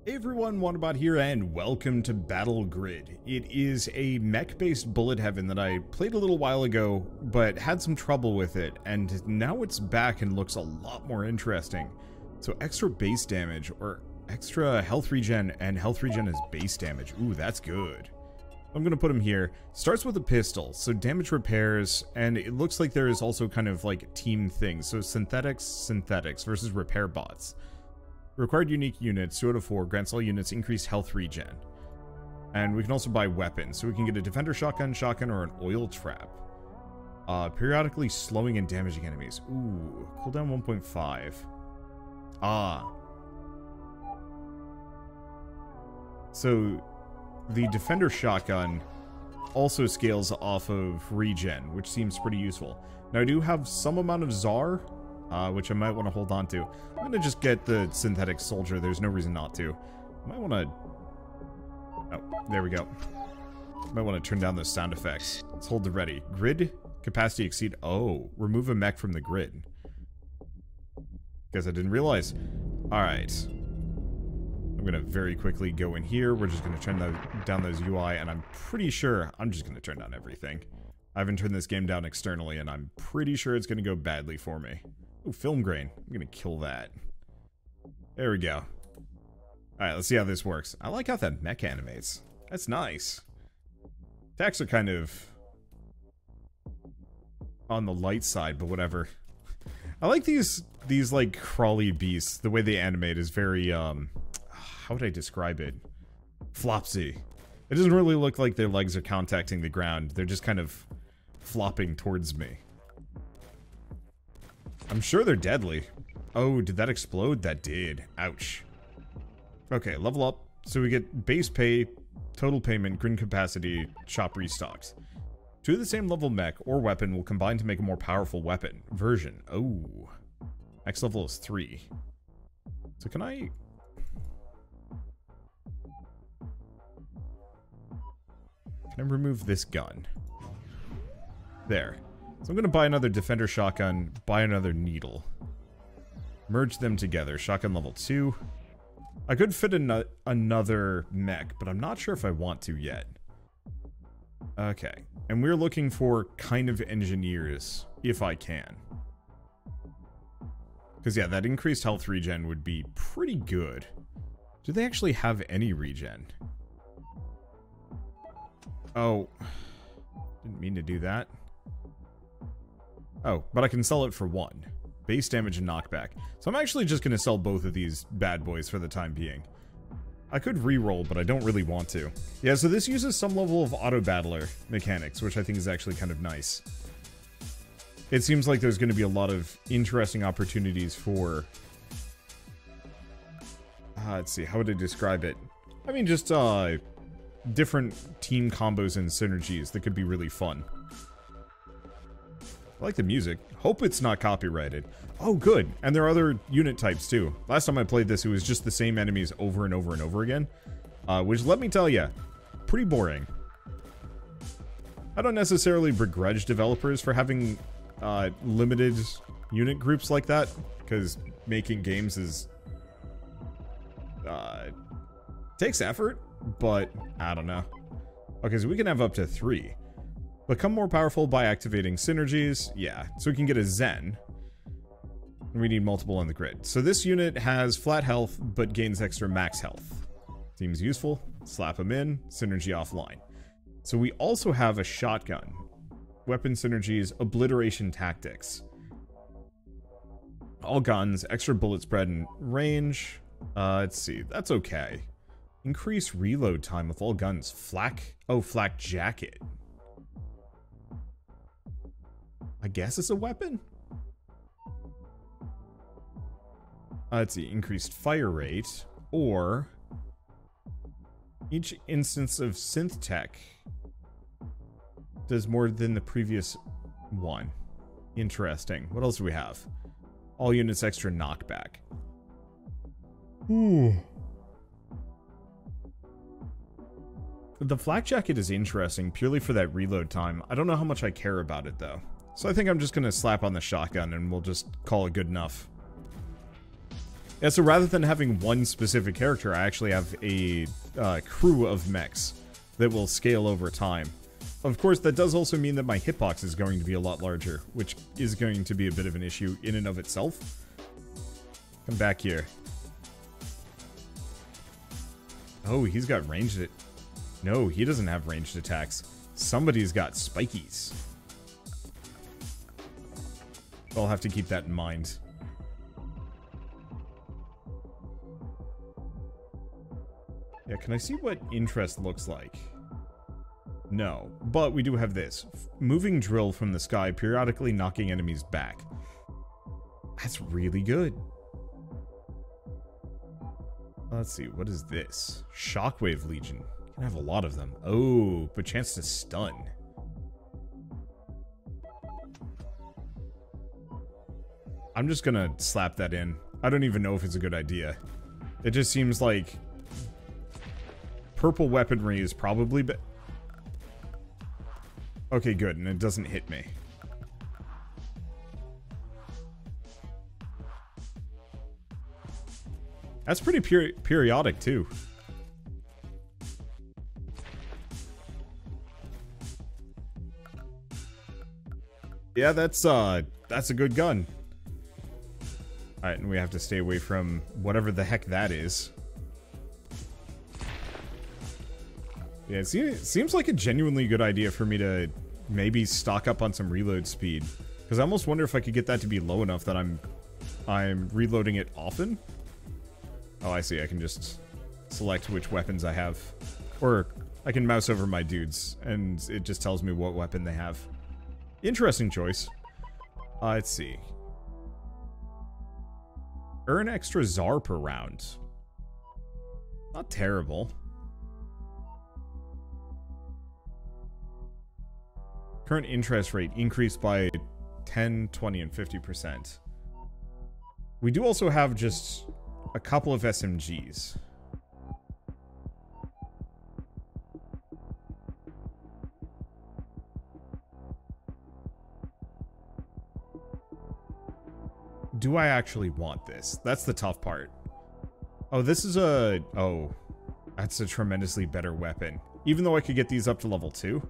Hey everyone, Wanderbot here, and welcome to Battle Grid. It is a mech-based bullet heaven that I played a little while ago, but had some trouble with it, and now it's back and looks a lot more interesting. So extra base damage, or extra health regen, and health regen is base damage. Ooh, that's good. I'm gonna put him here. Starts with a pistol, so damage repairs, and it looks like there is also kind of like team things. So synthetics versus repair bots. Required unique units, 2 out of 4, grants all units increased health regen. And we can also buy weapons, so we can get a defender shotgun, or an oil trap. Periodically slowing and damaging enemies. Ooh, cooldown 1.5. Ah. So, the defender shotgun also scales off of regen, which seems pretty useful. Now I do have some amount of Czar, which I might want to hold on to. I'm going to just get the synthetic soldier. There's no reason not to. I might want to... Oh, there we go. Might want to turn down those sound effects. Let's hold the ready. Grid capacity exceed... Oh, remove a mech from the grid. Guess I didn't realize. Alright. I'm going to very quickly go in here. We're just going to turn down those UI, and I'm pretty sure I'm just going to turn down everything. I haven't turned this game down externally, and I'm pretty sure it's going to go badly for me. Ooh, film grain. I'm going to kill that. There we go. Alright, let's see how this works. I like how that mech animates. That's nice. Attacks are kind of on the light side, but whatever. I like these like crawly beasts. The way they animate is very, how would I describe it? Flopsy. It doesn't really look like their legs are contacting the ground. They're just kind of flopping towards me. I'm sure they're deadly. Oh, did that explode? That did. Ouch. Okay, level up. So we get base pay, total payment, grid capacity, shop restocks. 2 of the same level mech or weapon will combine to make a more powerful weapon. Version. Oh. Max level is 3. So can I... Can I remove this gun? There. So I'm going to buy another defender shotgun, buy another needle. Merge them together. Shotgun level 2. I could fit another mech, but I'm not sure if I want to yet. Okay. And we're looking for kind of engineers, if I can. Because yeah, that increased health regen would be pretty good. Do they actually have any regen? Oh. Didn't mean to do that. Oh, but I can sell it for 1. Base damage and knockback. So I'm actually just going to sell both of these bad boys for the time being. I could re-roll, but I don't really want to. Yeah, so this uses some level of auto-battler mechanics, which I think is actually kind of nice. It seems like there's going to be a lot of interesting opportunities for... let's see, how would I describe it? I mean, just, different team combos and synergies that could be really fun. I like the music. Hope it's not copyrighted. Oh, good. And there are other unit types, too. Last time I played this, it was just the same enemies over and over and over again. Which, let me tell you, pretty boring. I don't necessarily begrudge developers for having limited unit groups like that, because making games is... takes effort, but I don't know. Okay, so we can have up to 3. Become more powerful by activating synergies. Yeah, so we can get a Zen. And we need multiple on the grid. So this unit has flat health, but gains extra max health. Seems useful. Slap them in. Synergy offline. So we also have a shotgun. Weapon synergies, obliteration tactics. All guns, extra bullet spread and range. Let's see. That's okay. Increase reload time with all guns. Flak jacket. I guess it's a weapon? Let's see, increased fire rate, or each instance of synth tech does more than the previous one. Interesting. What else do we have? All units extra knockback. Ooh. The flak jacket is interesting purely for that reload time. I don't know how much I care about it though. So I think I'm just going to slap on the shotgun and we'll just call it good enough. Yeah, so rather than having one specific character, I actually have a crew of mechs that will scale over time. Of course, that does also mean that my hitbox is going to be a lot larger, which is going to be a bit of an issue in and of itself. Come back here. Oh, he's got ranged... No, he doesn't have ranged attacks. Somebody's got spikies. I'll have to keep that in mind. Yeah, can I see what interest looks like? No, but we do have this. Moving drill from the sky, periodically knocking enemies back. That's really good. Let's see, what is this? Shockwave Legion. Can have a lot of them. Oh, but chance to stun. I'm just gonna slap that in. I don't even know if it's a good idea. It just seems like purple weaponry is probably okay, good, and it doesn't hit me. That's pretty periodic, too. Yeah, that's a good gun. Alright, and we have to stay away from whatever the heck that is. Yeah, it seems like a genuinely good idea for me to maybe stock up on some reload speed. Because I almost wonder if I could get that to be low enough that I'm reloading it often. Oh, I see. I can just select which weapons I have. Or I can mouse over my dudes, and it just tells me what weapon they have. Interesting choice. Let's see. Earn extra ZAR per round. Not terrible. Current interest rate increased by 10, 20, and 50%. We do also have just a couple of SMGs. Do I actually want this? That's the tough part. Oh, this is a... Oh, that's a tremendously better weapon. Even though I could get these up to level 2.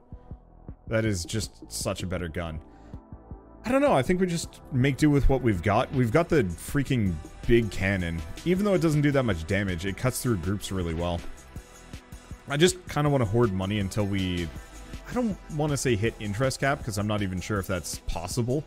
That is just such a better gun. I don't know, I think we just make do with what we've got. We've got the freaking big cannon. Even though it doesn't do that much damage, it cuts through groups really well. I just kind of want to hoard money until we... I don't want to say hit interest cap, because I'm not even sure if that's possible.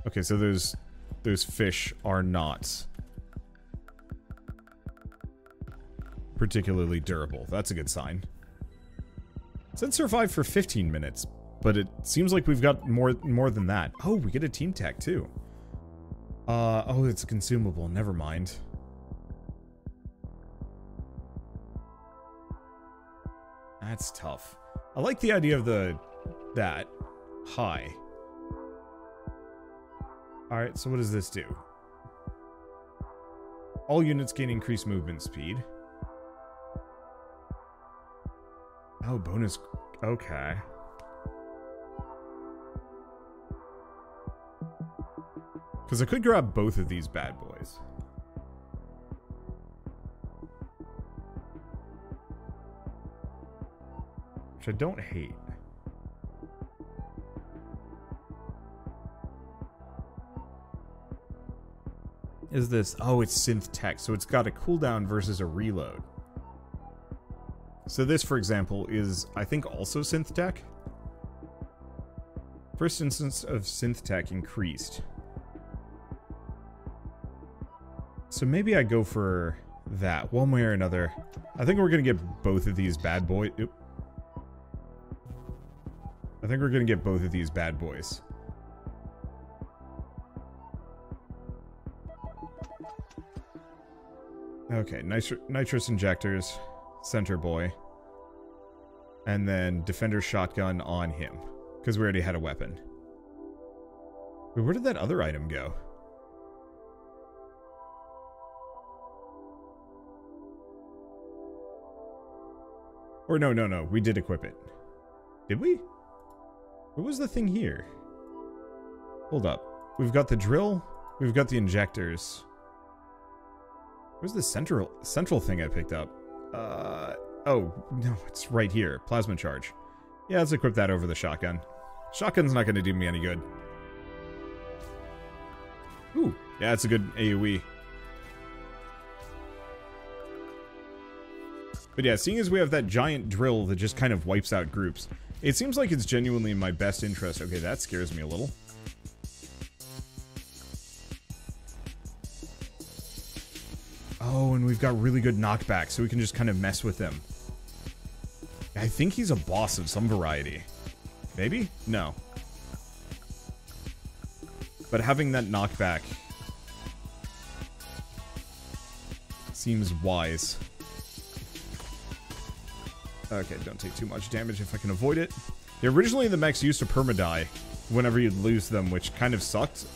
Okay, so those fish are not particularly durable. That's a good sign. It said survive for 15 minutes, but it seems like we've got more than that. Oh, we get a team tech too. Oh, it's a consumable. Never mind. That's tough. I like the idea of that high. Alright, so what does this do? All units gain increased movement speed. Oh, bonus... Okay. Because I could grab both of these bad boys. Which I don't hate. Is this... Oh, it's synth tech, so it's got a cooldown versus a reload. So this, for example, is, I think, also synth tech. First instance of synth tech increased. So maybe I go for that, one way or another. I think we're gonna get both of these bad boys. I think we're gonna get both of these bad boys. Okay, nitrous injectors, center boy, and then defender shotgun on him, because we already had a weapon. Wait, where did that other item go? Or no, no, no. We did equip it. Did we? What was the thing here? Hold up. We've got the drill. We've got the injectors. Where's the central thing I picked up? Oh, no, it's right here. Plasma charge. Yeah, let's equip that over the shotgun. Shotgun's not going to do me any good. Ooh, yeah, it's a good AoE. But yeah, seeing as we have that giant drill that just kind of wipes out groups, it seems like it's genuinely in my best interest. Okay, that scares me a little. Oh, and we've got really good knockback, so we can just kind of mess with them. I think he's a boss of some variety. Maybe? No. But having that knockback seems wise. Okay, don't take too much damage if I can avoid it. Yeah, originally the mechs used to perma-die whenever you'd lose them, which kind of sucked.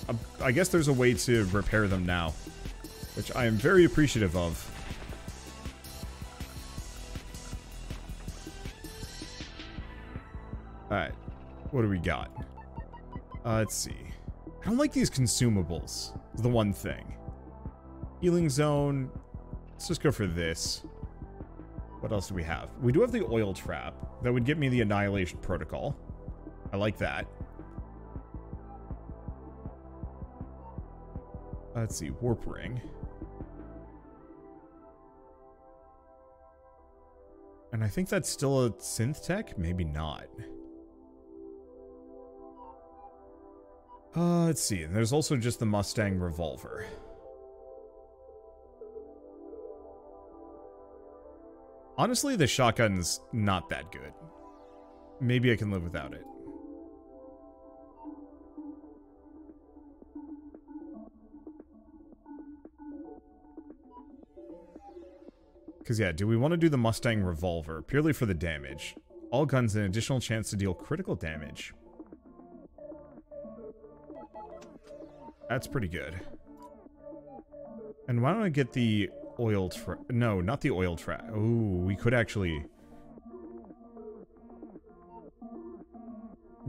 I guess there's a way to repair them now, which I am very appreciative of. Alright, what do we got? Let's see. I don't like these consumables, is the one thing. Healing zone. Let's just go for this. What else do we have? We do have the oil trap. That would get me the annihilation protocol. I like that. Let's see, warp ring. And I think that's still a synth tech? Maybe not. Let's see. And there's also just the Mustang revolver. Honestly, the shotgun's not that good. Maybe I can live without it. Because yeah, do we want to do the Mustang revolver purely for the damage? All guns an additional chance to deal critical damage. That's pretty good. And why don't I get the oil trap? No, not the oil trap. Ooh, we could actually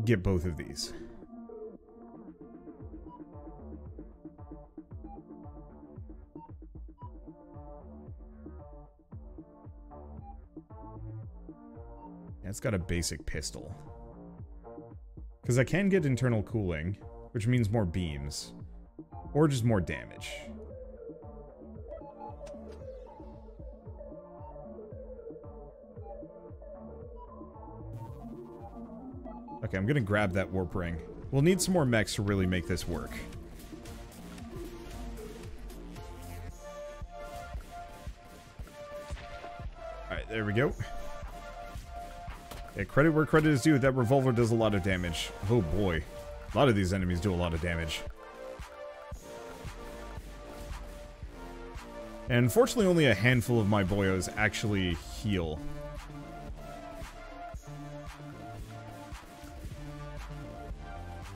get both of these. Yeah, it's got a basic pistol. Because I can get internal cooling, which means more beams. Or just more damage. Okay, I'm gonna grab that warp ring. We'll need some more mechs to really make this work. Alright, there we go. Yeah, credit where credit is due. That revolver does a lot of damage. Oh boy. A lot of these enemies do a lot of damage. And unfortunately, only a handful of my boyos actually heal.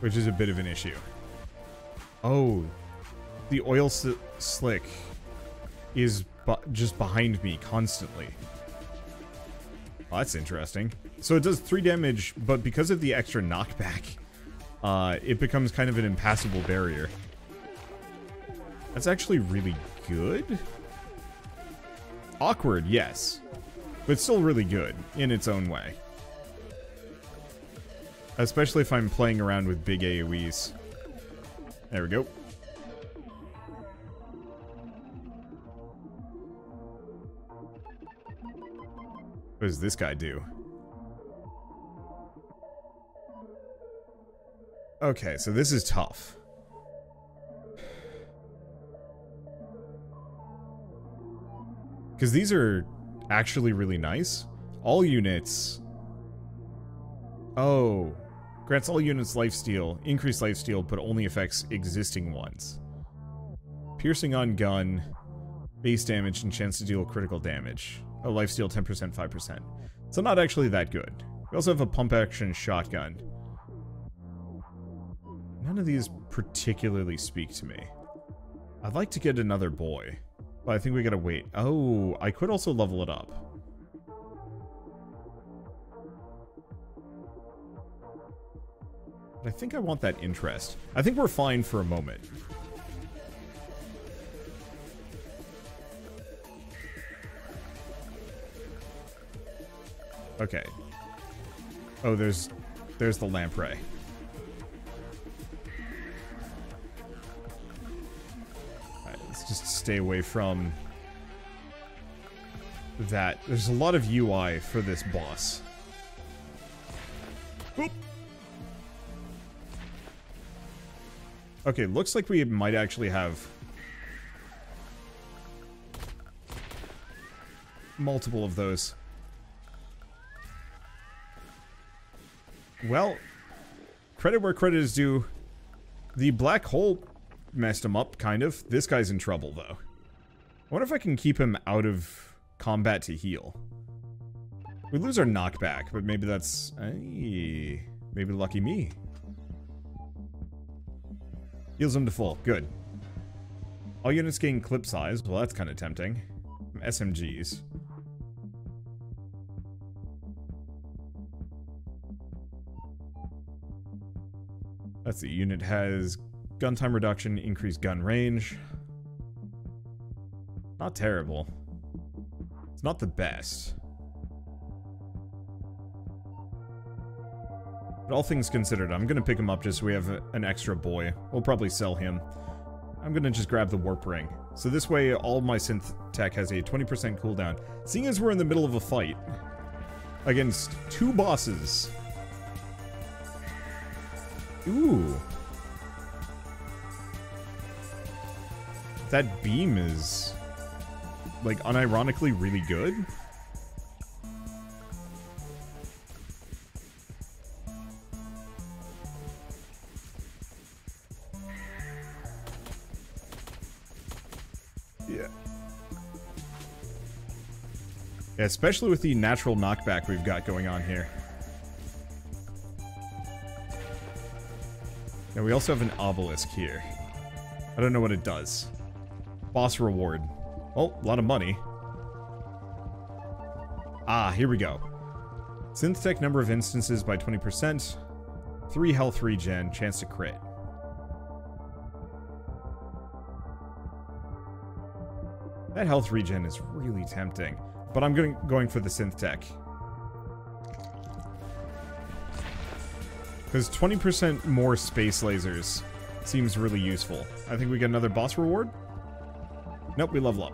Which is a bit of an issue. Oh, the oil slick is just behind me constantly. Well, that's interesting. So it does 3 damage, but because of the extra knockback, it becomes kind of an impassable barrier. That's actually really good. Awkward, yes. But still really good in its own way. Especially if I'm playing around with big AoEs. There we go. What does this guy do? Okay, so this is tough. Because these are actually really nice. All units... Oh. Grants all units lifesteal. Increased lifesteal, but only affects existing ones. Piercing on gun. Base damage and chance to deal critical damage. Oh, lifesteal 10%, 5%. So not actually that good. We also have a pump action shotgun. None of these particularly speak to me. I'd like to get another boy. But I think we gotta wait. Oh, I could also level it up. But I think I want that interest. I think we're fine for a moment. Okay. Oh, there's the lamprey. Alright, let's just stay away from that. There's a lot of UI for this boss. Oop. Okay, looks like we might actually have multiple of those. Well, credit where credit is due. The black hole messed him up, kind of. This guy's in trouble, though. I wonder if I can keep him out of combat to heal. We lose our knockback, but maybe that's... Hey, maybe lucky me. Heals him to full. Good. All units gain clip size. Well, that's kind of tempting. SMGs. Let's see. Unit has gun time reduction, increased gun range. Not terrible. It's not the best. But all things considered, I'm going to pick him up just so we have an extra boy. We'll probably sell him. I'm going to just grab the warp ring. So this way, all my synth tech has a 20% cooldown. Seeing as we're in the middle of a fight against two bosses. Ooh. That beam is, like, unironically really good. Yeah. Yeah, especially with the natural knockback we've got going on here. Now we also have an obelisk here. I don't know what it does. Boss reward. Oh, a lot of money. Ah, here we go. Synth tech number of instances by 20%. 3 health regen, chance to crit. That health regen is really tempting. But I'm going for the synth tech. Because 20% more space lasers seems really useful. I think we get another boss reward. Nope, we level up.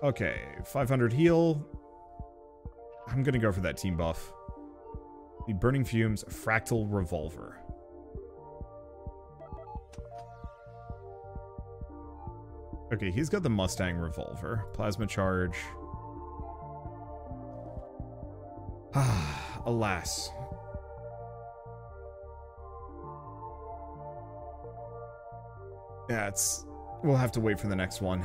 Okay, 500 heal. I'm gonna go for that team buff. The Burning Fumes Fractal Revolver. Okay, he's got the Mustang Revolver. Plasma Charge. Ah, alas. Yeah, we'll have to wait for the next one.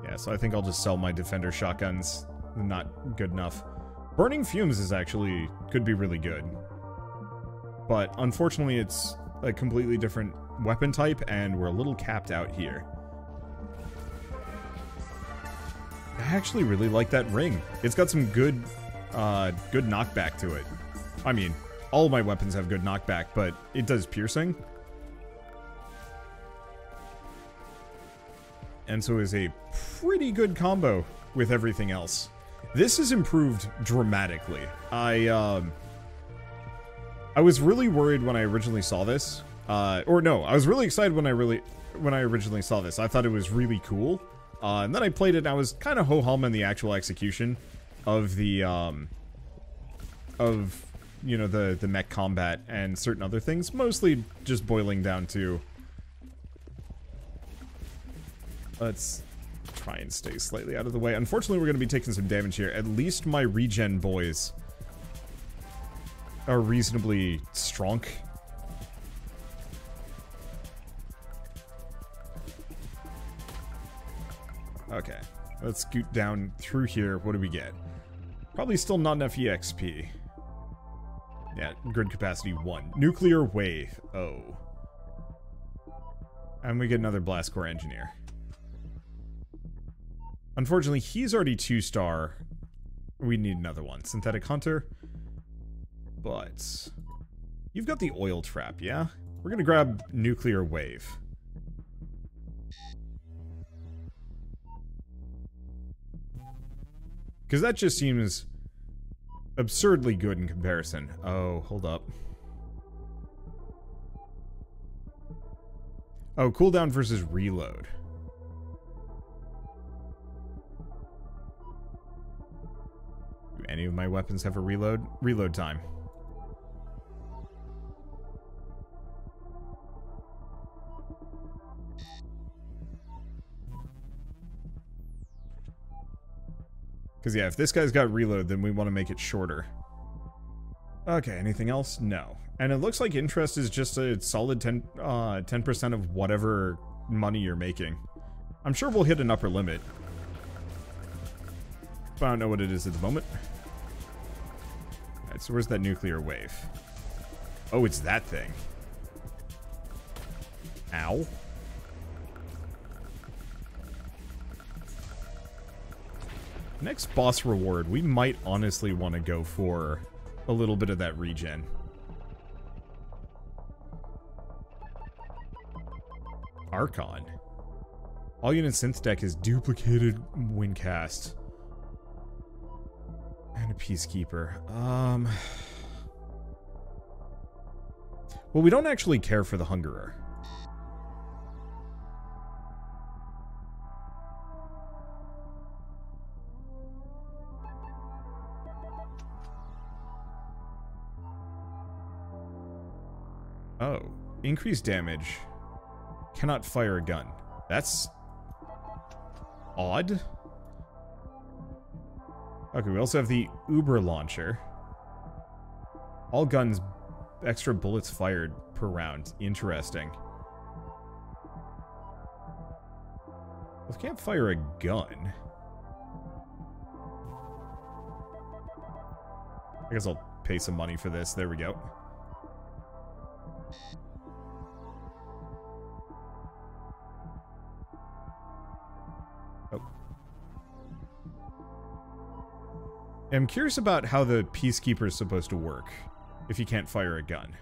Yeah, so I think I'll just sell my Defender shotguns. Not good enough. Burning Fumes is actually, could be really good. But unfortunately it's a completely different weapon type and we're a little capped out here. I actually really like that ring. It's got some good knockback to it. I mean, all my weapons have good knockback, but it does piercing. And so is a pretty good combo with everything else. This is improved dramatically. I was really worried when I originally saw this. Or no, I was really excited when I originally saw this. I thought it was really cool. And then I played it and I was kind of ho-hum in the actual execution of the, you know, the mech combat and certain other things. Mostly just boiling down to... Let's try and stay slightly out of the way. Unfortunately, we're going to be taking some damage here. At least my regen boys are reasonably strong. Okay, let's scoot down through here. What do we get? Probably still not enough EXP. Yeah, grid capacity 1. Nuclear wave. Oh. And we get another blast core engineer. Unfortunately, he's already 2-star. We need another one. Synthetic Hunter. But you've got the oil trap, yeah? We're gonna grab Nuclear Wave. Because that just seems absurdly good in comparison. Oh, hold up. Oh, cooldown versus reload. Do any of my weapons have a reload? Reload time. Because, yeah, if this guy's got reload, then we want to make it shorter. Okay, anything else? No. And it looks like interest is just a solid 10% of whatever money you're making. I'm sure we'll hit an upper limit. But I don't know what it is at the moment. Alright, so where's that nuclear wave? Oh, it's that thing. Ow. Next boss reward, we might honestly want to go for a little bit of that regen. Archon. All unit synth deck is duplicated windcast. And a peacekeeper. Well, we don't actually care for the Hungerer. Oh, increased damage. Cannot fire a gun. That's odd. Okay, we also have the Uber launcher. All guns, extra bullets fired per round. Interesting. Well, can't fire a gun. I guess I'll pay some money for this. There we go. I'm curious about how the Peacekeeper is supposed to work if you can't fire a gun.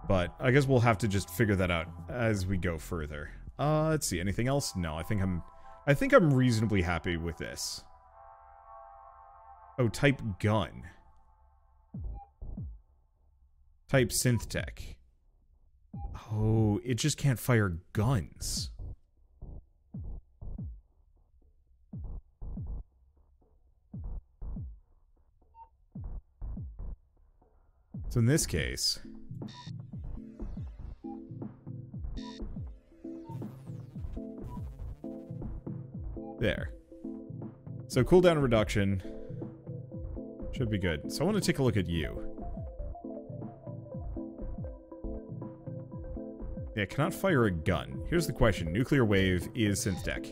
But I guess we'll have to just figure that out as we go further. Let's see, anything else? No, I think I'm reasonably happy with this. Oh, type gun. Type synth tech. Oh, it just can't fire guns. So in this case, there. So cooldown reduction should be good. So I want to take a look at you. Yeah, cannot fire a gun. Here's the question. Nuclear wave is synth tech.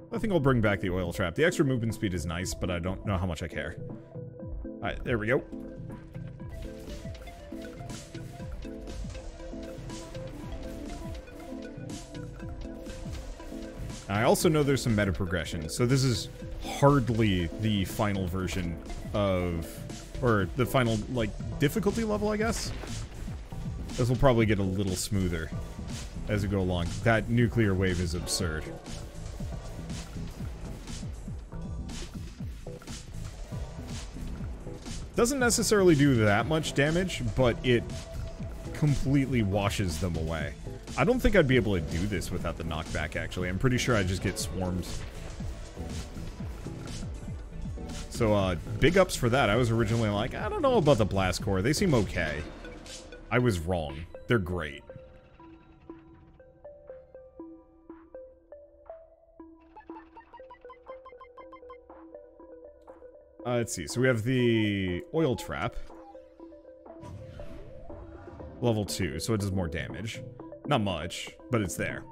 I think I'll bring back the oil trap. The extra movement speed is nice, but I don't know how much I care. Alright, there we go. I also know there's some meta progression, so this is hardly the final version of... or the final, like, difficulty level, I guess? This will probably get a little smoother as we go along. That nuclear wave is absurd. Doesn't necessarily do that much damage, but it completely washes them away. I don't think I'd be able to do this without the knockback, actually. I'm pretty sure I'd just get swarmed. So, big ups for that. I was originally like, I don't know about the Blast Core. They seem okay. I was wrong. They're great. Let's see. So we have the oil trap. Level 2, so it does more damage. Not much, but it's there.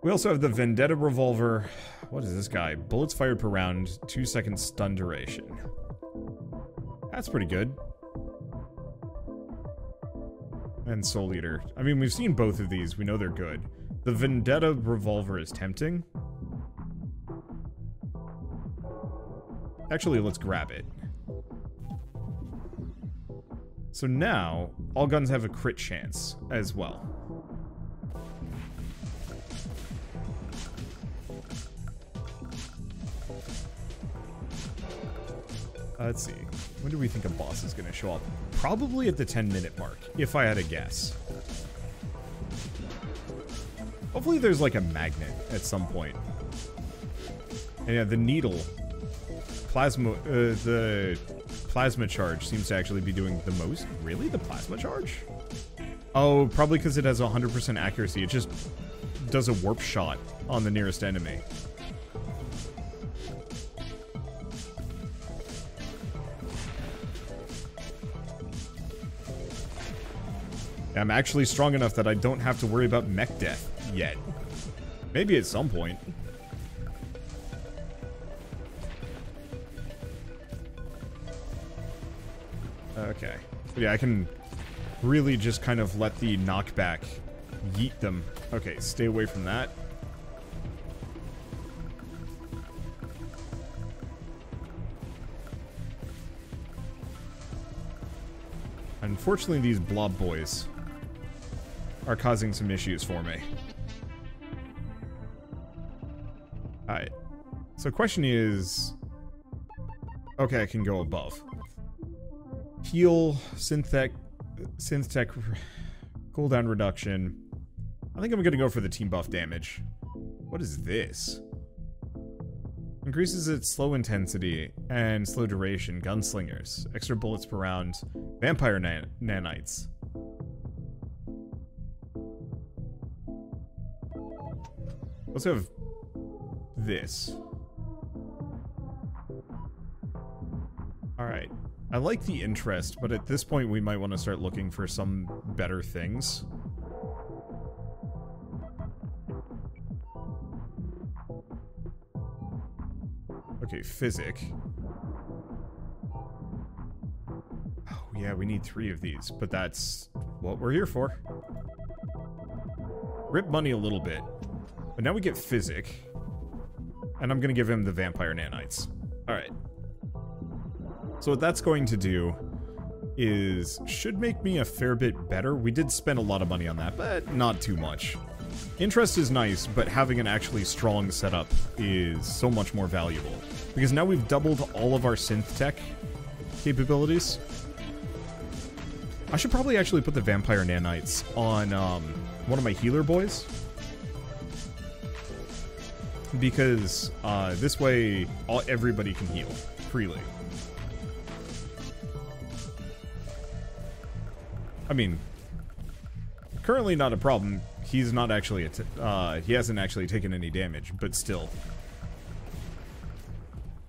We also have the Vendetta Revolver. What is this guy? Bullets fired per round, 2-second stun duration. That's pretty good. And Soul Eater. I mean, we've seen both of these. We know they're good. The Vendetta revolver is tempting. Actually, let's grab it. So now, all guns have a crit chance as well. Let's see. When do we think a boss is going to show up? Probably at the 10-minute mark, if I had to guess. Hopefully there's like a magnet at some point. And yeah, the needle. The plasma charge seems to actually be doing the most. Really? The plasma charge? Oh, probably because it has 100% accuracy. It just does a warp shot on the nearest enemy. I'm actually strong enough that I don't have to worry about mech death yet. Maybe at some point. Okay. But yeah, I can really just kind of let the knockback yeet them. Okay, stay away from that. Unfortunately, these blob boys are causing some issues for me. Alright. So question is... Okay, I can go above. Heal, synth tech, cooldown reduction. I think I'm gonna go for the team buff damage. What is this? Increases its slow intensity and slow duration, gunslingers, extra bullets per round, vampire nanites. Let's have this. Alright. I like the interest, but at this point we might want to start looking for some better things. Okay, physic. Oh yeah, we need 3 of these, but that's what we're here for. Rip money a little bit. But now we get physic. And I'm gonna give him the vampire nanites. Alright. So what that's going to do is should make me a fair bit better. We did spend a lot of money on that, but not too much. Interest is nice, but having an actually strong setup is so much more valuable. Because now we've doubled all of our synth tech capabilities. I should probably actually put the vampire nanites on one of my healer boys. Because this way everybody can heal freely. I mean, currently not a problem. He's not actually he hasn't actually taken any damage, but still.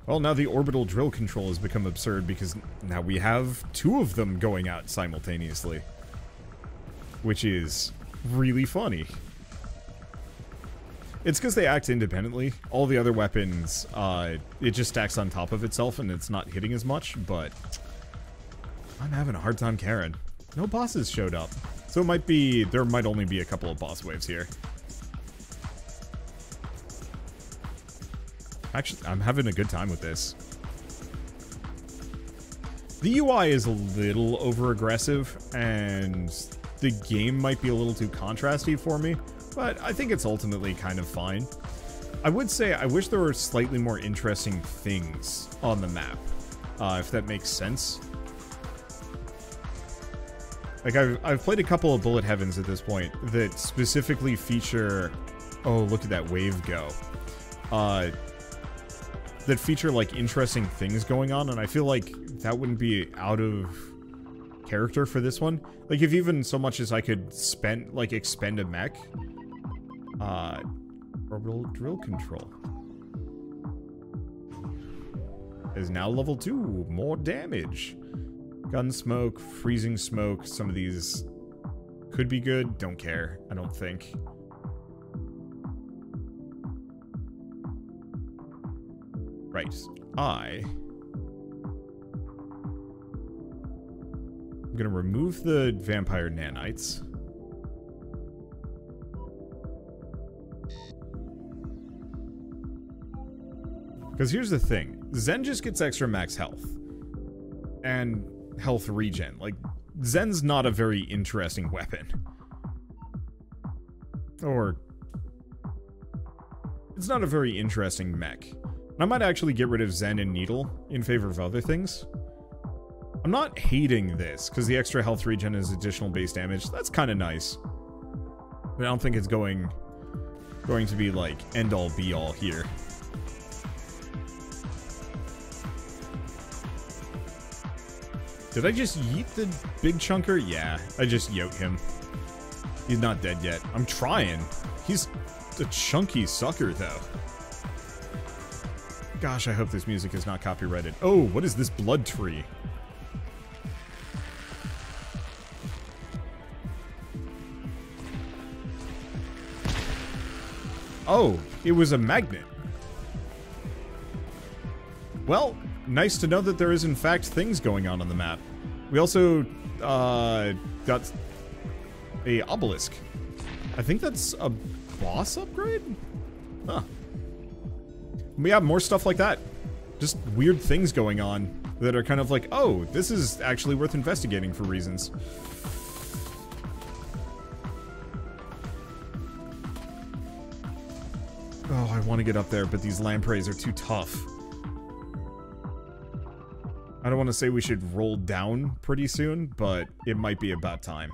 Well, now the orbital drill control has become absurd because now we have 2 of them going out simultaneously, which is really funny. It's because they act independently. All the other weapons, it just stacks on top of itself and it's not hitting as much, but I'm having a hard time carrying. No bosses showed up. So it might be, there might only be a couple of boss waves here. Actually, I'm having a good time with this. The UI is a little over-aggressive, and the game might be a little too contrasty for me, but I think it's ultimately kind of fine. I would say I wish there were slightly more interesting things on the map, if that makes sense. Like, I've played a couple of Bullet Heavens at this point that specifically feature... Oh, look at that wave go. That feature, like, interesting things going on, and I feel like that wouldn't be out of character for this one. Like, if even so much as I could expend a mech. Orbital drill control. Is now level 2. More damage. Gun smoke, freezing smoke, some of these could be good, don't care, I don't think. Right, I'm gonna remove the vampire nanites. Because here's the thing. Zen just gets extra max health. And health regen. Like, Zen's not a very interesting weapon. Or... it's not a very interesting mech. I might actually get rid of Zen and Needle in favor of other things. I'm not hating this, because the extra health regen is additional base damage. That's kind of nice. But I don't think it's going to be, like, end-all be-all here. Did I just yeet the big chunker? Yeah, I just yote him. He's not dead yet. I'm trying. He's a chunky sucker, though. Gosh, I hope this music is not copyrighted. Oh, what is this blood tree? Oh, it was a magnet. Well, nice to know that there is in fact things going on the map. We also got a obelisk. I think that's a boss upgrade? Huh. We have more stuff like that. Just weird things going on that are kind of like, oh, this is actually worth investigating for reasons. Oh, I want to get up there, but these lampreys are too tough. I don't want to say we should roll down pretty soon, but it might be about time.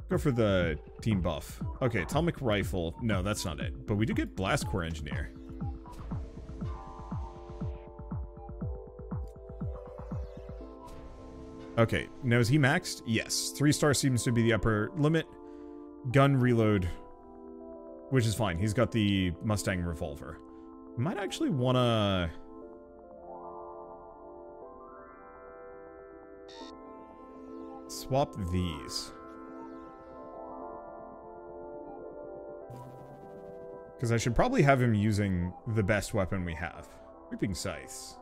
Go for the team buff. Okay, atomic rifle. No, that's not it. But we do get blast core engineer. Okay, now is he maxed? Yes. 3-star seems to be the upper limit. Gun reload, which is fine. He's got the Mustang revolver. Might actually wanna... swap these. Because I should probably have him using the best weapon we have. Creeping scythes.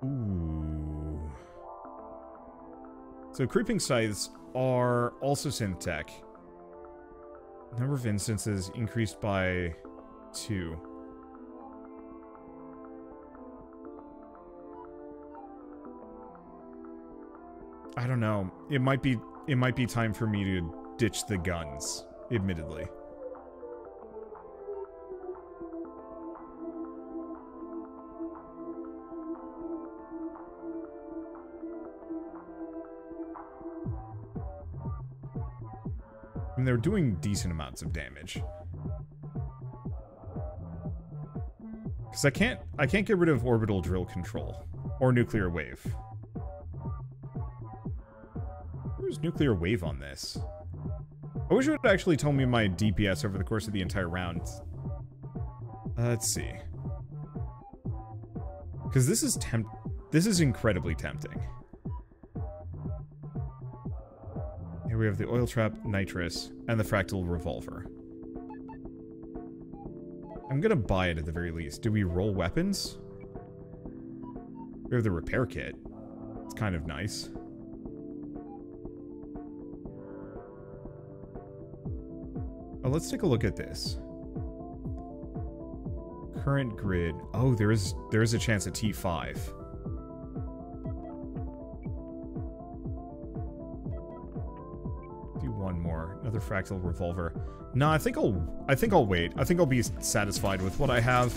Ooh. So creeping scythes are also synth tech. Number of instances increased by 2. I don't know. It might be time for me to ditch the guns, admittedly. And they're doing decent amounts of damage. Because I can't get rid of orbital drill control or nuclear wave. Where's nuclear wave on this? I wish it would actually tell me my DPS over the course of the entire round. Let's see. Because this is incredibly tempting. Here we have the oil trap, nitrous, and the fractal revolver. I'm gonna buy it at the very least. Do we roll weapons? We have the repair kit. It's kind of nice. Oh, let's take a look at this. Current grid. Oh, there is a chance at T5. Do one more. Another fractal revolver. No, I think I'll wait. I think I'll be satisfied with what I have.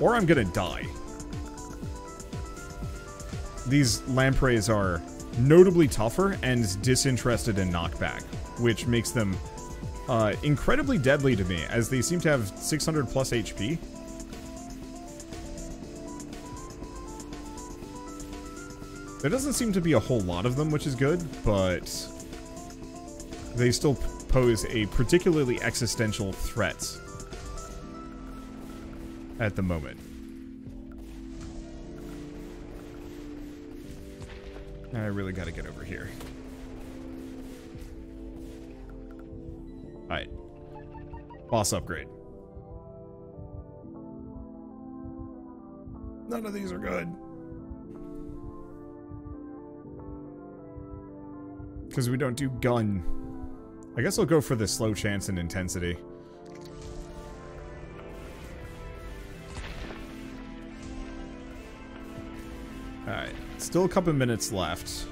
Or I'm gonna die. These lampreys are notably tougher and disinterested in knockback, which makes them incredibly deadly to me, as they seem to have 600 plus HP. There doesn't seem to be a whole lot of them, which is good, but they still pose a particularly existential threat at the moment. I really gotta get over here. Alright. Boss upgrade. None of these are good. Because we don't do gun. I guess I'll go for the slow chance and intensity. Alright, still a couple minutes left.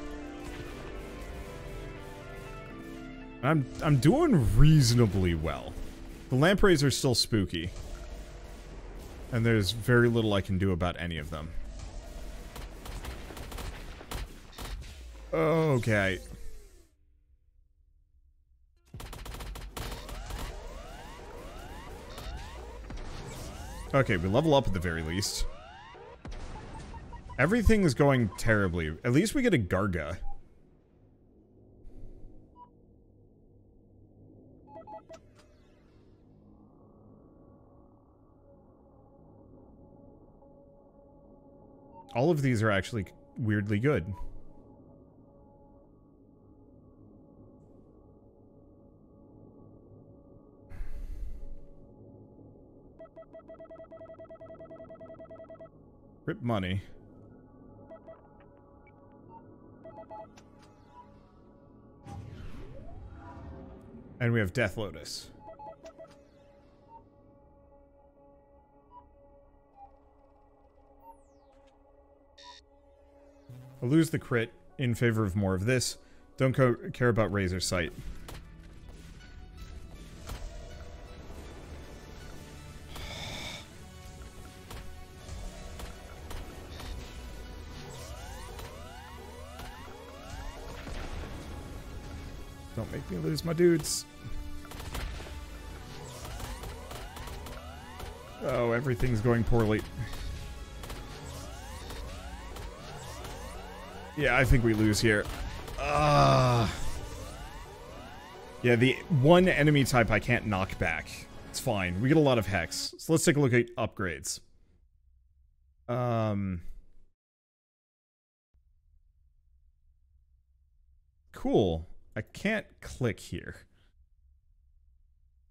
I'm doing reasonably well. The lampreys are still spooky. And there's very little I can do about any of them. Okay. Okay, we level up at the very least. Everything is going terribly. At least we get a Garga. All of these are actually weirdly good. Rip money. And we have Death Lotus. I'll lose the crit in favor of more of this. Don't care about Razor Sight. Don't make me lose my dudes. Oh, everything's going poorly. Yeah, I think we lose here. Yeah, the one enemy type I can't knock back. It's fine. We get a lot of Hex. So let's take a look at upgrades. Cool. I can't click here.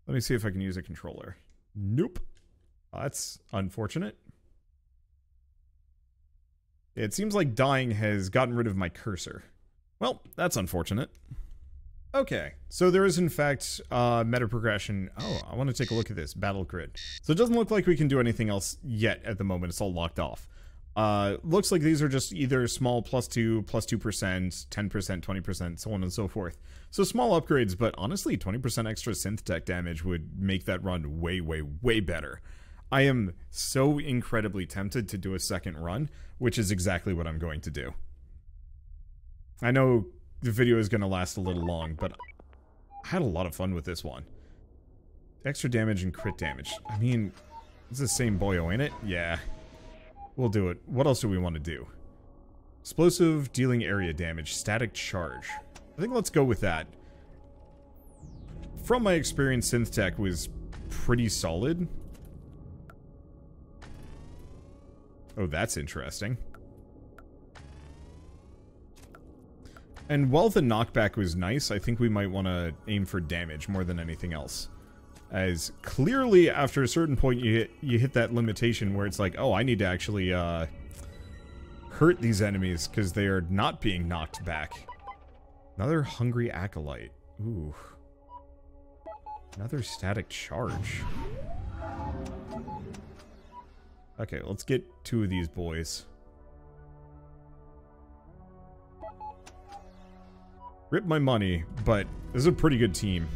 Let me see if I can use a controller. Nope. That's unfortunate. It seems like dying has gotten rid of my cursor. Well, that's unfortunate. Okay, so there is in fact meta progression. Oh, I want to take a look at this battle grid. So it doesn't look like we can do anything else yet at the moment. It's all locked off. Looks like these are just either small +2, +2%, 10%, 20%, so on and so forth. So small upgrades, but honestly, 20% extra synth tech damage would make that run way, way, way better. I am so incredibly tempted to do a second run, which is exactly what I'm going to do. I know the video is going to last a little long, but I had a lot of fun with this one. Extra damage and crit damage. I mean, it's the same boyo, ain't it? Yeah. We'll do it. What else do we want to do? Explosive, dealing area damage, static charge. I think let's go with that. From my experience, synth tech was pretty solid. Oh, that's interesting. And while the knockback was nice, I think we might want to aim for damage more than anything else. As clearly, after a certain point, you hit that limitation where it's like, oh, I need to actually hurt these enemies because they are not being knocked back. Another hungry acolyte. Ooh. Another static charge. Okay, let's get 2 of these boys. Rip my money, but this is a pretty good team.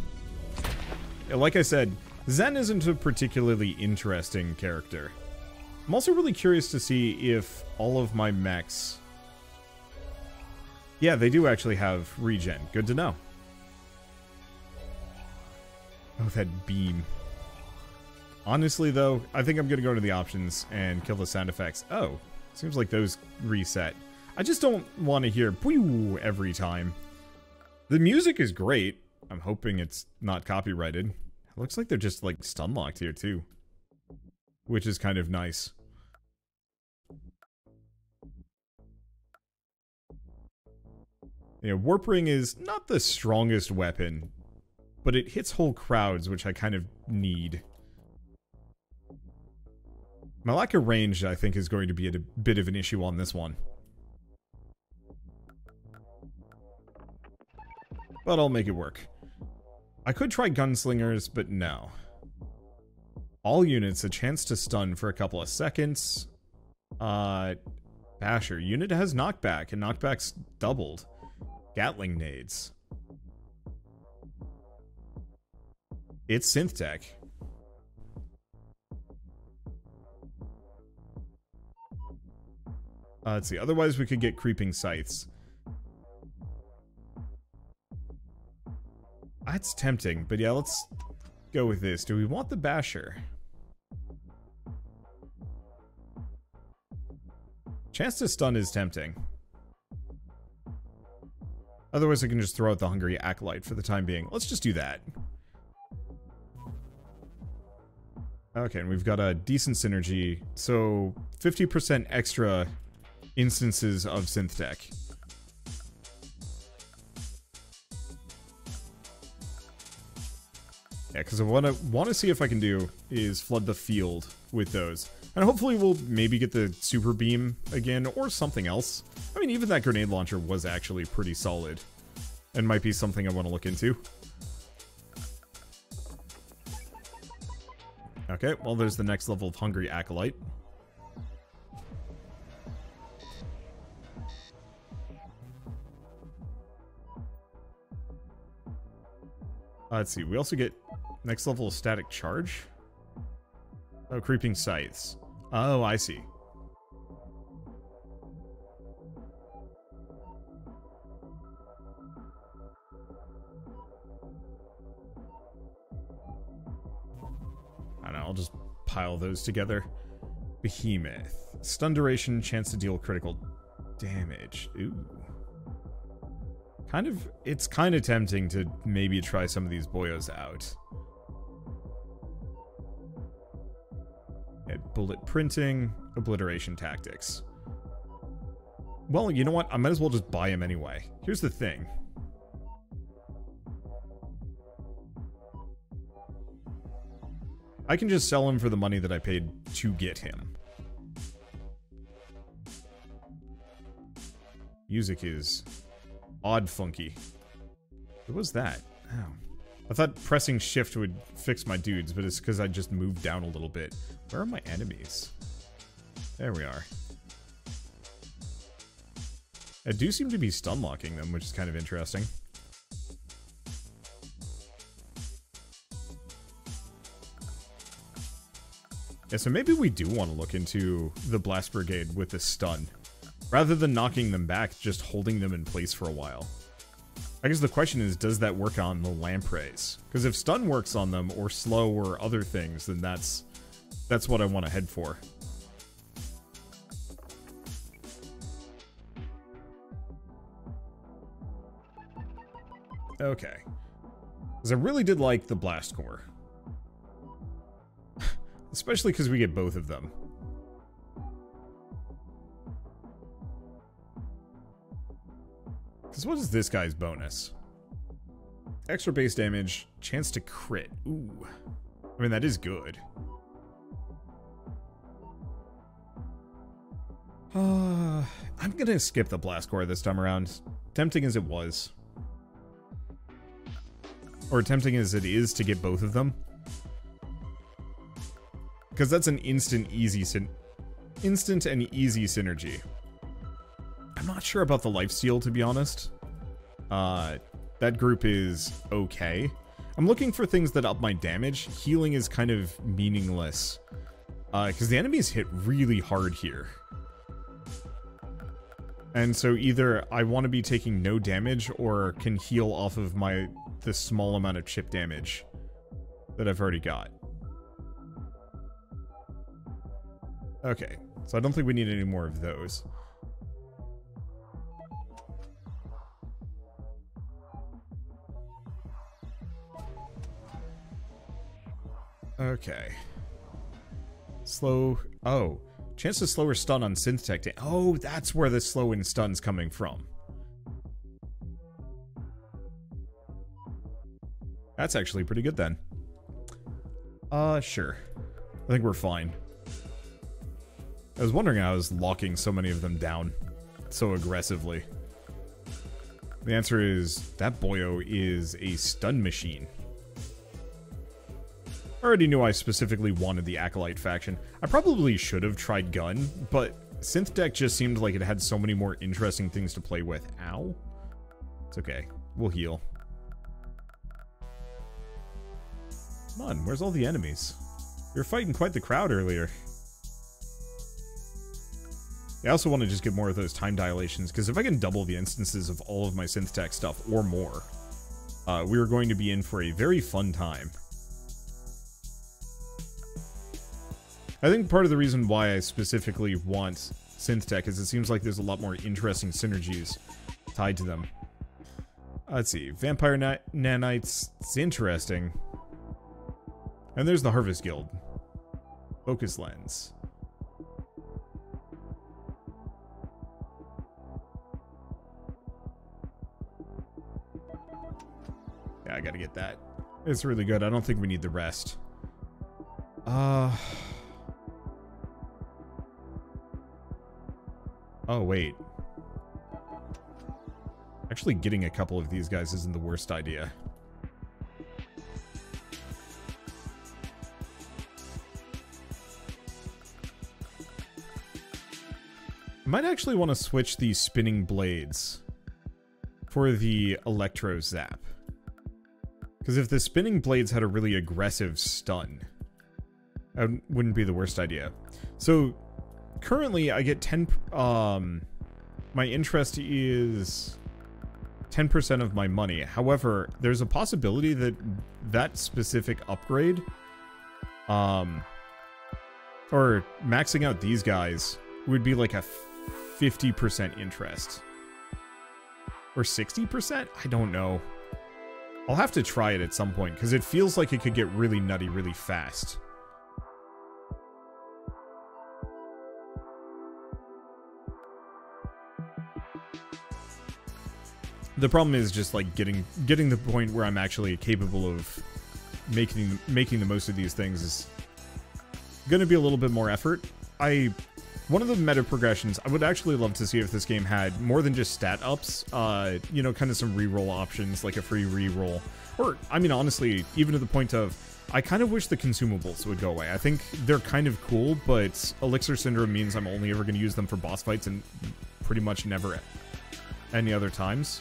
Like I said, Zen isn't a particularly interesting character. I'm also really curious to see if all of my mechs... Yeah, they do actually have regen. Good to know. Oh, that beam. Honestly, though, I think I'm going to go to the options and kill the sound effects. Oh, seems like those reset. I just don't want to hear "pooh" every time. The music is great. I'm hoping it's not copyrighted. It looks like they're just, like, stun-locked here, too. Which is kind of nice. Yeah, Warp Ring is not the strongest weapon, but it hits whole crowds, which I kind of need. My lack of range, I think, is going to be a bit of an issue on this one. but I'll make it work. I could try gunslingers, but no. All units, a chance to stun for a couple of seconds. Basher. Unit has knockback, and knockback's doubled. Gatling nades. It's synth tech. Let's see. Otherwise, we could get creeping scythes. That's tempting, but yeah, let's go with this. Do we want the basher? Chance to stun is tempting. Otherwise, I can just throw out the hungry acolyte for the time being. Let's just do that. Okay, and we've got a decent synergy. So, 50% extra instances of synth tech. Yeah, because what I want to see if I can do is flood the field with those. And hopefully we'll maybe get the super beam again, or something else. I mean, even that grenade launcher was actually pretty solid. And might be something I want to look into. Okay, well there's the next level of Hungry Acolyte. Let's see, we also get next level of Static Charge. Oh, Creeping Scythes. Oh, I see. I don't know, I'll just pile those together. Behemoth. Stun duration, chance to deal critical damage. Ooh. It's kind of tempting to maybe try some of these boyos out. Bullet printing, obliteration tactics. Well, you know what? I might as well just buy him anyway. Here's the thing. I can just sell him for the money that I paid to get him. Music is odd funky. What was that? Oh. I thought pressing shift would fix my dudes, but it's because I just moved down a little bit. Where are my enemies? There we are. I do seem to be stun locking them, which is kind of interesting. Yeah, so maybe we do want to look into the Blast Brigade with the stun. Rather than knocking them back, just holding them in place for a while. I guess the question is, does that work on the lampreys? Because if stun works on them, or slow, or other things, then that's what I want to head for. Okay. Because I really did like the Blast Core. Especially because we get both of them. Because what is this guy's bonus? Extra base damage, chance to crit. Ooh. I mean, that is good. I'm gonna skip the Blast Core this time around. Tempting as it was. Or tempting as it is to get both of them. Because that's an instant and easy synergy. I'm not sure about the lifesteal, to be honest. That group is okay. I'm looking for things that up my damage. Healing is kind of meaningless. Because the enemies hit really hard here. And so either I want to be taking no damage or can heal off of the small amount of chip damage that I've already got. Okay, so I don't think we need any more of those. Okay. Slow. Oh. Chance to slow or stun on synth tech. Oh, that's where the slow and stun's coming from. That's actually pretty good then. Sure. I think we're fine. I was wondering how I was locking so many of them down so aggressively. The answer is that boyo is a stun machine. I already knew I specifically wanted the Acolyte faction. I probably should have tried gun, but synth deck just seemed like it had so many more interesting things to play with. Ow. It's okay. We'll heal. Come on, where's all the enemies? You were fighting quite the crowd earlier. I also want to just get more of those time dilations, because if I can double the instances of all of my synth tech stuff, or more, we are going to be in for a very fun time. I think part of the reason why I specifically want synth tech is it seems like there's a lot more interesting synergies tied to them. Let's see, Vampire Nanites, it's interesting. And there's the Harvest Guild. Focus Lens. Yeah, I gotta get that. It's really good. I don't think we need the rest. Oh, wait. Actually, getting a couple of these guys isn't the worst idea. I might actually want to switch the spinning blades for the Electro Zap. Because if the spinning blades had a really aggressive stun, that wouldn't be the worst idea. So, currently I get 10, my interest is 10% of my money. However, there's a possibility that that specific upgrade, or maxing out these guys, would be like a 50% interest. Or 60%? I don't know. I'll have to try it at some point, because it feels like it could get really nutty really fast. The problem is just like getting the point where I'm actually capable of making the most of these things is going to be a little bit more effort. One of the meta progressions, I would actually love to see if this game had more than just stat ups, you know, kind of some reroll options, like a free reroll. Or, I mean, honestly, even to the point of, I kind of wish the consumables would go away. I think they're kind of cool, but Elixir Syndrome means I'm only ever going to use them for boss fights and pretty much never any other times.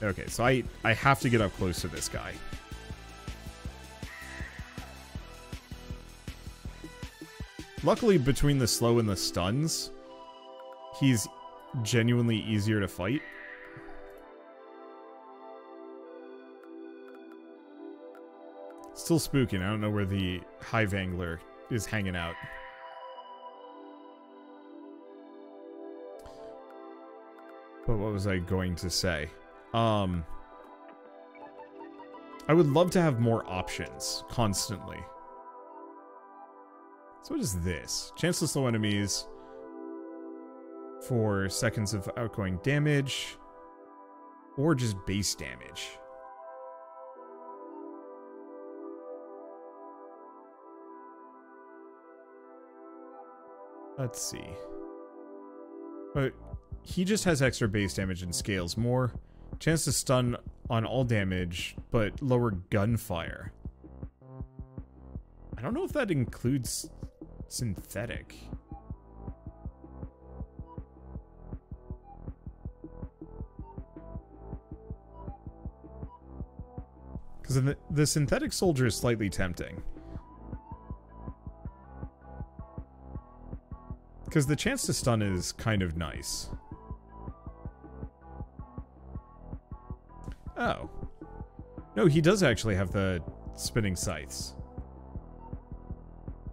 Okay, so I have to get up close to this guy. Luckily, between the slow and the stuns, he's genuinely easier to fight. Still spooking. I don't know where the Hive Angler is hanging out. But what was I going to say? I would love to have more options constantly. So what is this? Chance to slow enemies for seconds of outgoing damage, or just base damage. Let's see. But he just has extra base damage and scales more. Chance to stun on all damage, but lower gunfire. I don't know if that includes synthetic. Because the synthetic soldier is slightly tempting. Because the chance to stun is kind of nice. Oh. No, he does actually have the spinning scythes.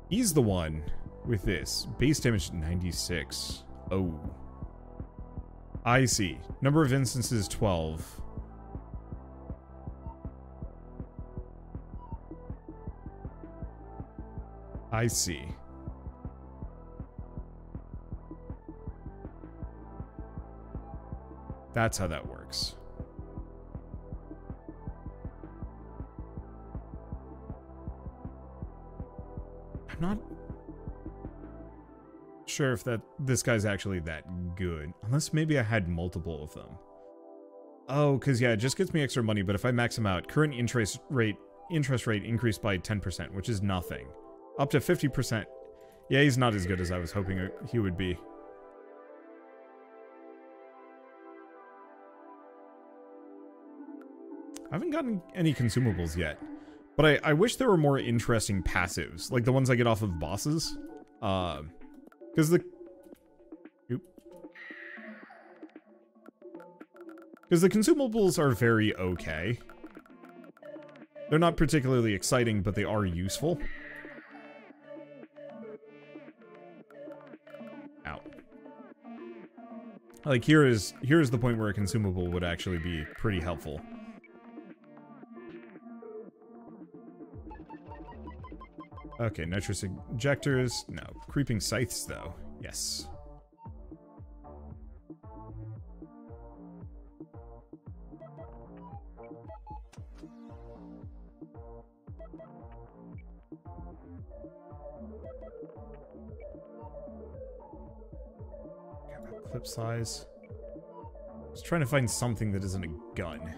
He's the one with this. Base damage 96. Oh. I see. Number of instances 12. I see. That's how that works. I'm not sure if this guy's actually that good. Unless maybe I had multiple of them. Oh, because yeah, it just gets me extra money, but if I max him out, current interest rate increased by 10%, which is nothing. Up to 50%. Yeah, he's not as good as I was hoping he would be. I haven't gotten any consumables yet, but I wish there were more interesting passives, like the ones I get off of bosses. Because the consumables are very okay. They're not particularly exciting, but they are useful. Ow. Like here is the point where a consumable would actually be pretty helpful. Okay, nitrous injectors. No. Creeping scythes, though. Yes. Clip size. Just trying to find something that isn't a gun.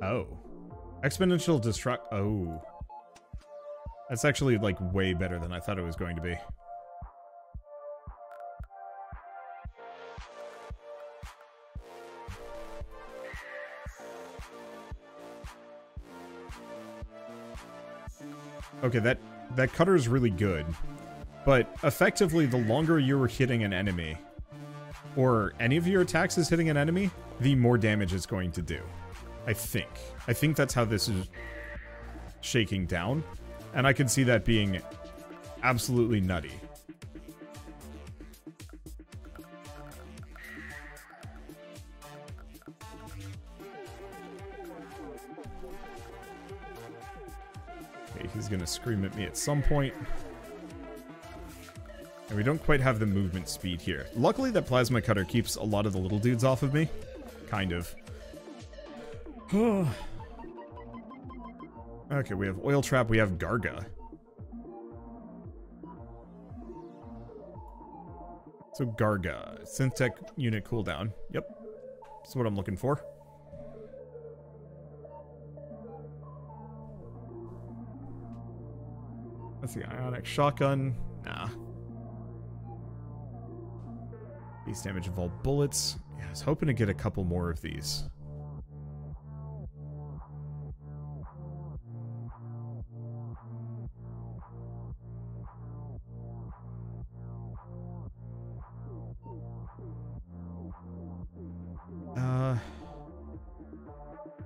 Oh. Exponential destruct. Oh. That's actually, like, way better than I thought it was going to be. Okay, that cutter is really good. But, effectively, the longer you're hitting an enemy, or any of your attacks is hitting an enemy, the more damage it's going to do. I think that's how this is shaking down, and I can see that being absolutely nutty. Okay, he's gonna scream at me at some point. And we don't quite have the movement speed here. Luckily, that plasma cutter keeps a lot of the little dudes off of me. Kind of. Okay, we have Oil Trap, we have Garga. So Garga, Syntech unit cooldown. Yep, that's what I'm looking for. That's the Ionic Shotgun. Nah. Base damage of all bullets. Yeah, I was hoping to get a couple more of these.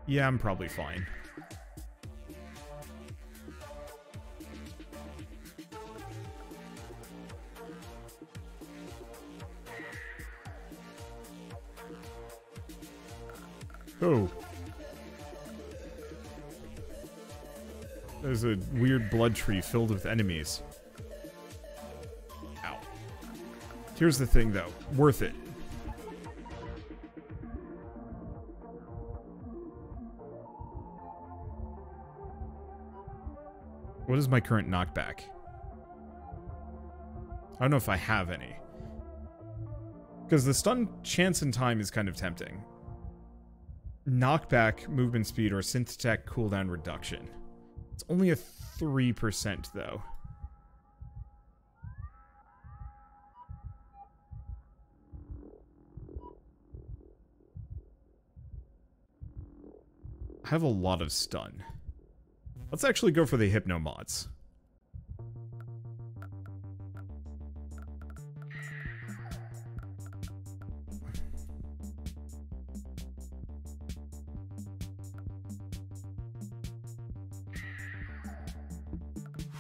Yeah, I'm probably fine. Oh. There's a weird blood tree filled with enemies. Ow. Here's the thing, though. Worth it. What is my current knockback? I don't know if I have any. Because the stun chance and time is kind of tempting. Knockback, movement speed, or synth tech cooldown reduction. It's only a 3% though. I have a lot of stun. Let's actually go for the Hypno mods.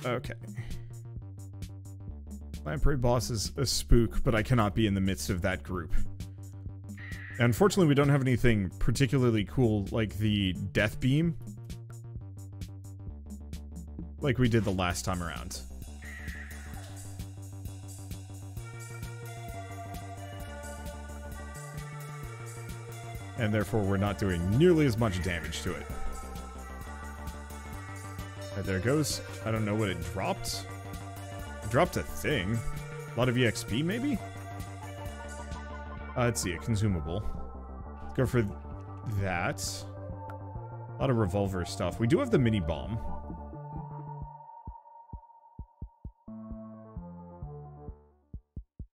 Okay. Lamprey boss is a spook, but I cannot be in the midst of that group. Unfortunately, we don't have anything particularly cool like the Death Beam, like we did the last time around. And therefore, we're not doing nearly as much damage to it. Right, there it goes. I don't know what it dropped. It dropped a thing. A lot of EXP, maybe? Let's see, a consumable. Let's go for that. A lot of revolver stuff. We do have the mini bomb.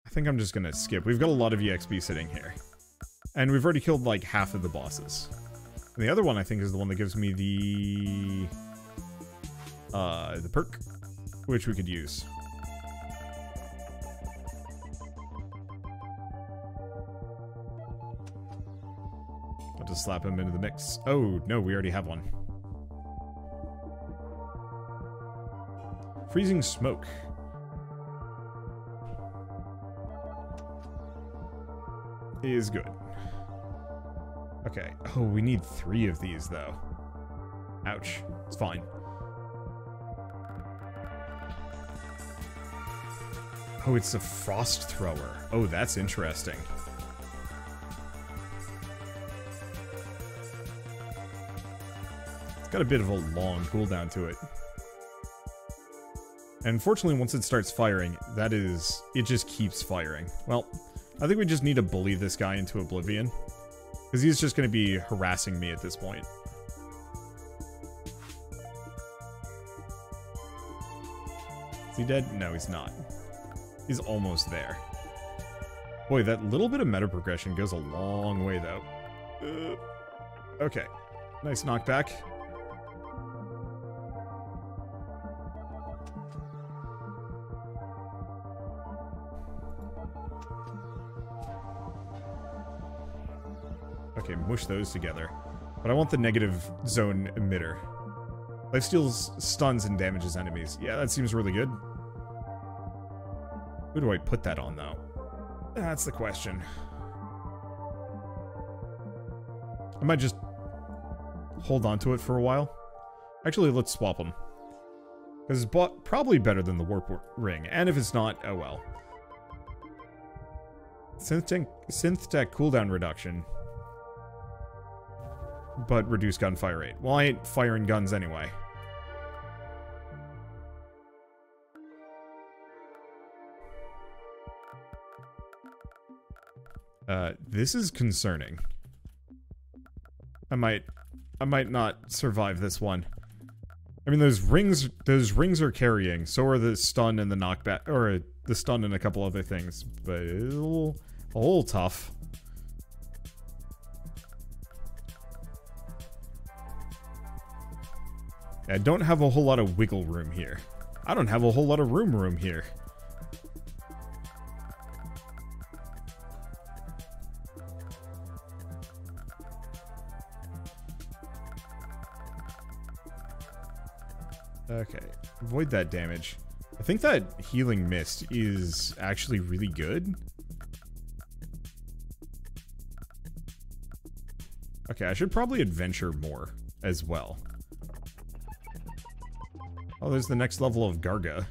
I think I'm just gonna skip. We've got a lot of EXP sitting here. And we've already killed like half of the bosses. And the other one I think is the one that gives me the perk, which we could use. I'll just slap him into the mix. Oh, no, we already have one. Freezing smoke. Is good. Okay. Oh, we need 3 of these, though. Ouch. It's fine. Oh, it's a frost thrower. Oh, that's interesting. It's got a bit of a long cooldown to it. And unfortunately, once it starts firing, it just keeps firing. Well, I think we just need to bully this guy into oblivion. Because he's just going to be harassing me at this point. Is he dead? No, he's not. He's almost there. Boy, that little bit of meta progression goes a long way, though. Okay. Nice knockback. Okay, mush those together. But I want the negative zone emitter. Lifesteals stuns and damages enemies. Yeah, that seems really good. Who do I put that on, though? That's the question. I might just hold on to it for a while. Actually, let's swap them. Because it's probably better than the warp ring. And if it's not, oh well. Synth tech cooldown reduction. But reduce gunfire rate. Well, I ain't firing guns anyway. This is concerning. I might not survive this one. I mean, those rings are carrying. So are the stun and the knockback, or the stun and a couple other things. But it's a little tough. I don't have a whole lot of wiggle room here. I don't have a whole lot of room here. Okay, avoid that damage. I think that healing mist is actually really good. Okay, I should probably adventure more as well. Oh, there's the next level of Garga.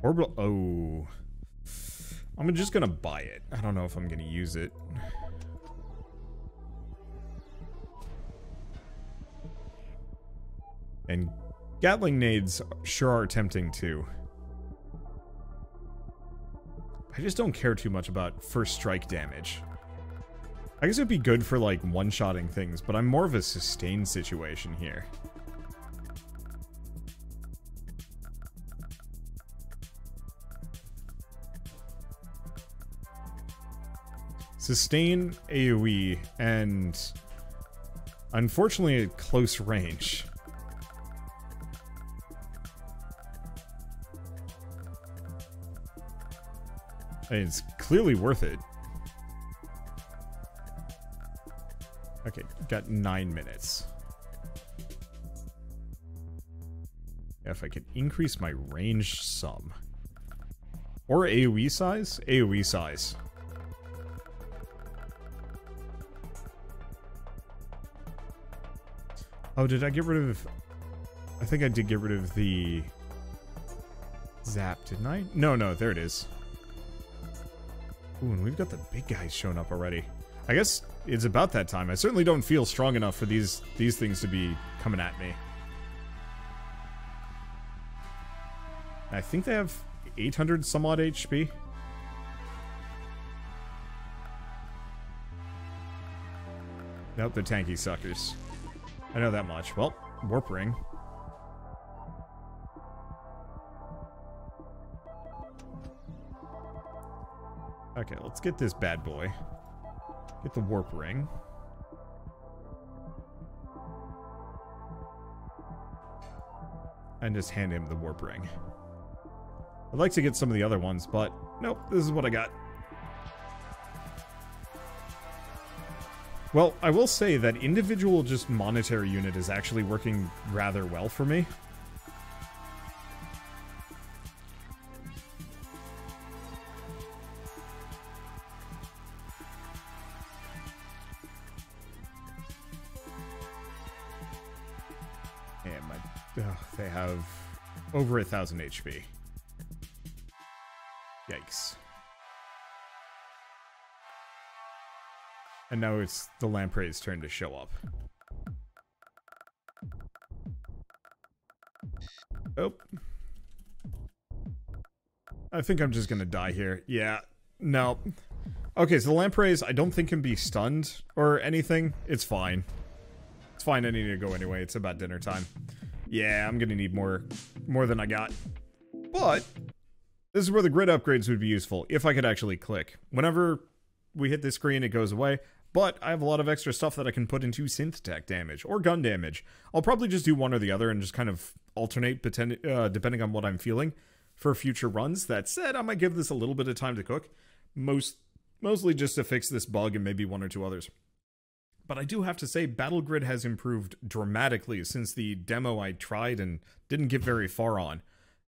Orbital. Oh. I'm just gonna buy it. I don't know if I'm gonna use it. And Gatling nades sure are tempting too. I just don't care too much about first strike damage. I guess it'd be good for, like, one-shotting things, but I'm more of a sustained situation here. Sustain, AoE, and unfortunately at close range. I mean, it's clearly worth it. Okay, got 9 minutes. If I could increase my range some. Or AoE size? AoE size. Oh, did I get rid of... I think I did get rid of the... Zap, didn't I? No, there it is. Ooh, and we've got the big guys showing up already. I guess it's about that time. I certainly don't feel strong enough for these things to be coming at me. I think they have 800 some odd HP. Nope, they're tanky suckers. I know that much. Well, warp ring. Okay, let's get this bad boy. Get the warp ring. And just hand him the warp ring. I'd like to get some of the other ones, but nope, this is what I got. Well, I will say that individual just monetary unit is actually working rather well for me. They have over 1,000 HP. Yikes. And now it's the Lamprey's turn to show up. Oh. I think I'm just gonna die here. Yeah. No. Okay, so the Lampreys, I don't think can be stunned or anything. It's fine. It's fine, I need to go anyway. It's about dinner time. Yeah, I'm gonna need more than I got. But this is where the grid upgrades would be useful, if I could actually click. Whenever we hit this screen, it goes away. But I have a lot of extra stuff that I can put into synth tech damage, or gun damage. I'll probably just do one or the other and just kind of alternate, depending on what I'm feeling for future runs. That said, I might give this a little bit of time to cook. Mostly just to fix this bug and maybe one or two others. But I do have to say, Battle Grid has improved dramatically since the demo I tried and didn't get very far on.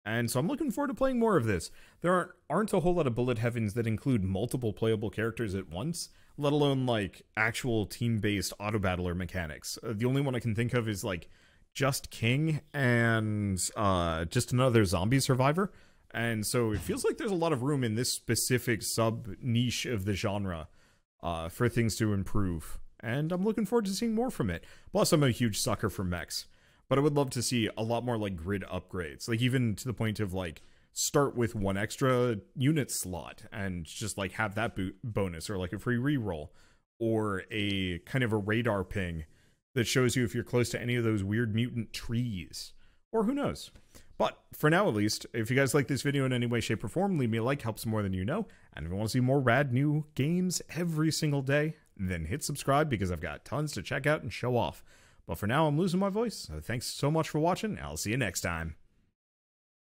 And so I'm looking forward to playing more of this. There aren't a whole lot of bullet heavens that include multiple playable characters at once, let alone like actual team-based auto-battler mechanics. The only one I can think of is like Just King and just another zombie survivor. And so it feels like there's a lot of room in this specific sub-niche of the genre for things to improve. And I'm looking forward to seeing more from it. Plus, I'm a huge sucker for mechs. But I would love to see a lot more, like, grid upgrades. Like, even to the point of, like, start with one extra unit slot and just, like, have that bonus. Or, like, a free reroll. Or a kind of a radar ping that shows you if you're close to any of those weird mutant trees. Or who knows. But, for now at least, if you guys like this video in any way, shape, or form, leave me a like, helps more than you know. And if you want to see more rad new games every single day, then hit subscribe because I've got tons to check out and show off. But for now, I'm losing my voice, so thanks so much for watching, I'll see you next time.